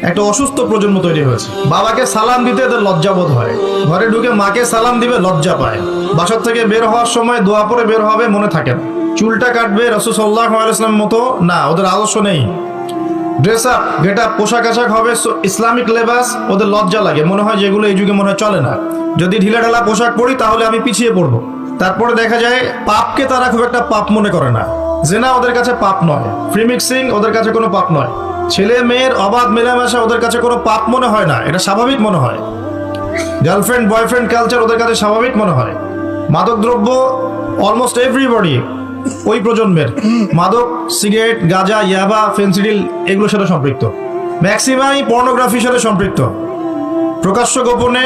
একটা অসুস্থ প্রজন্ম তৈরি হয়েছে। বাবাকে সালাম দিতে এদের লজ্জাবোধ হয়, ঘরে ঢুকে মাকে সালাম দিবে লজ্জা পায়, বাসার থেকে বের হওয়ার সময় দোয়া পরে বের হবে মনে থাকে না, চুলটা কাটবে রাসূল সাল্লাল্লাহু আলাইহি ওয়াসাল্লাম মতো না, ওদের আদর্শ নেই। ড্রেস আপ গেট আপ পোশাক আশাক হবে ইসলামিক লেবাস, ওদের লজ্জা লাগে, মনে হয় যেগুলো এই যুগে মনে হয় চলে না। যদি ঢিলা ঢালা পোশাক পরি তাহলে আমি পিছিয়ে পড়বো। তারপরে দেখা যায় পাপকে তারা খুব একটা পাপ মনে করে না, জেনা ওদের কাছে পাপ নয়, ফ্রি মিক্সিং ওদের কাছে কোনো পাপ নয়, ছেলে মেয়ের অবাধ মেলামেশা ওদের কাছে কোনো পাপ মনে হয় না, এটা স্বাভাবিক মনে হয়। গার্লফ্রেন্ড বয়ফ্রেন্ড কালচার ওদের কাছে স্বাভাবিক মনে হয়। মাদকদ্রব্য অলমোস্ট এভরিবডি ওই প্রজন্মের মাদক, সিগারেট, গাঁজা, ইয়াবা, ফেন্সিডিল এগুলোর সাথে সম্পৃক্ত, ম্যাক্সিমাই পর্নোগ্রাফির সাথে সম্পৃক্ত। প্রকাশ্য গোপনে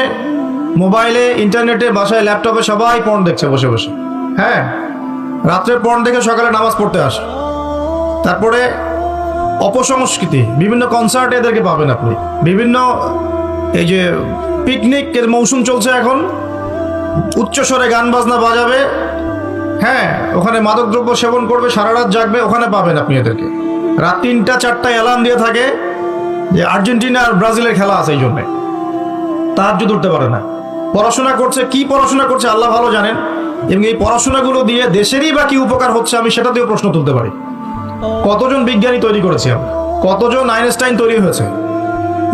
মোবাইলে, ইন্টারনেটে, বাসায়, ল্যাপটপে সবাই পর্ন দেখছে বসে বসে। হ্যাঁ, রাত্রে পর্ন দেখে সকালে নামাজ পড়তে আসে। তারপরে অপসংস্কৃতি, বিভিন্ন কনসার্টে এদেরকে পাবেন আপনি, বিভিন্ন এই যে পিকনিকের মৌসুম চলছে এখন, উচ্চস্বরে গান বাজনা বাজাবে, হ্যাঁ ওখানে মাদকদ্রব্য সেবন করবে, সারা রাত জাগবে, ওখানে পাবেন আপনি এদেরকে। রাত 3টা 4টায় অ্যালার্ম দিয়ে থাকে যে আর্জেন্টিনা আর ব্রাজিলের খেলা আছে, এই জন্যে তাহাজ্জুদ উঠতে পারে না। পড়াশোনা করছে, কি পড়াশোনা করছে আল্লাহ ভালো জানেন, এবং এই পড়াশোনাগুলো দিয়ে দেশেরই বা কি উপকার হচ্ছে আমি সেটা দিয়েও প্রশ্ন তুলতে পারি। কতজন বিজ্ঞানী তৈরি করেছি আমরা, কতজন আইনস্টাইন তৈরি হয়েছে,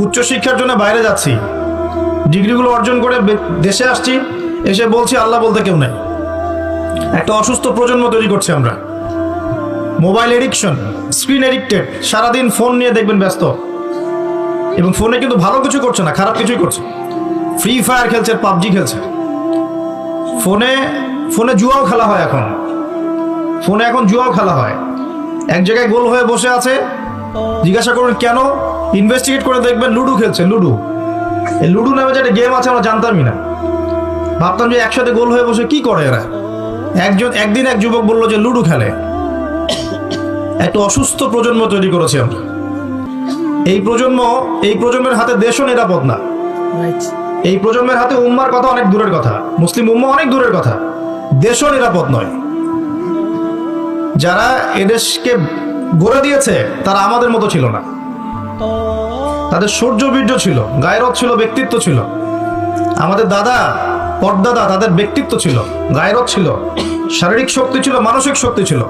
উচ্চশিক্ষার জন্য বাইরে যাচ্ছি, ডিগ্রিগুলো অর্জন করে দেশে আসছি, এসে বলছি আল্লাহ বলতে কেউ নাই। একটা অসুস্থ প্রজন্ম তৈরি করছি আমরা। মোবাইল এডিকশন, স্ক্রিন এডিক্টেড, সারাদিন ফোন নিয়ে দেখবেন ব্যস্ত, এবং ফোনে কিন্তু ভালো কিছু করছে না, খারাপ কিছুই করছে। ফ্রি ফায়ার খেলছে, পাবজি খেলছে, ফোনে ফোনে জুয়াও খেলা হয় এখন, ফোনে এখন জুয়াও খেলা হয়। এক জায়গায় গোল হয়ে বসে আছে, জিজ্ঞাসা করুন কেন, ইনভেস্টিগেট করে দেখবেন লুডো খেলছে। লুডো, এই লুডো নামে যে একটা গেম আছে আমরা জানতামই না, ভাবতাম যে একসাথে গোল হয়ে বসে কি করে এরা। একদিন এক যুবক বললো যে লুডো খেলে। একটা অসুস্থ প্রজন্ম তৈরি করেছি আমরা। এই প্রজন্মের হাতে দেশও নিরাপদ না। এই প্রজন্মের হাতে উম্মার কথা অনেক দূরের কথা, মুসলিম উম্মা অনেক দূরের কথা, দেশও নিরাপদ নয়। যারা এদেশকে গড়ে দিয়েছে তারা আমাদের মতো ছিল না, তাদের শৌর্য বীর্য ছিল, গায়রত ছিল, ব্যক্তিত্ব ছিল। আমাদের দাদা পরদাদা, তাদের ব্যক্তিত্ব ছিল, গায়রত ছিল, শারীরিক শক্তি ছিল, মানসিক শক্তি ছিল।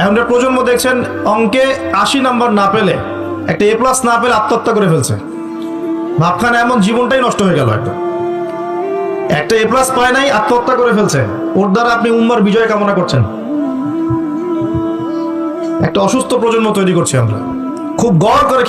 এখনকার প্রজন্ম দেখছেন অঙ্কে 80 নাম্বার না পেলে, একটা A+ না পেলে আত্মহত্যা করে ফেলছে। ভাবখানে এমন জীবনটাই নষ্ট হয়ে গেল। একটা A+ পায় নাই, আত্মহত্যা করে ফেলছে। ওর দ্বারা আপনি উম্মার বিজয় কামনা করছেন। একটা অসুস্থ প্রজন্ম তৈরি করছি আমরা। খুব গড় করে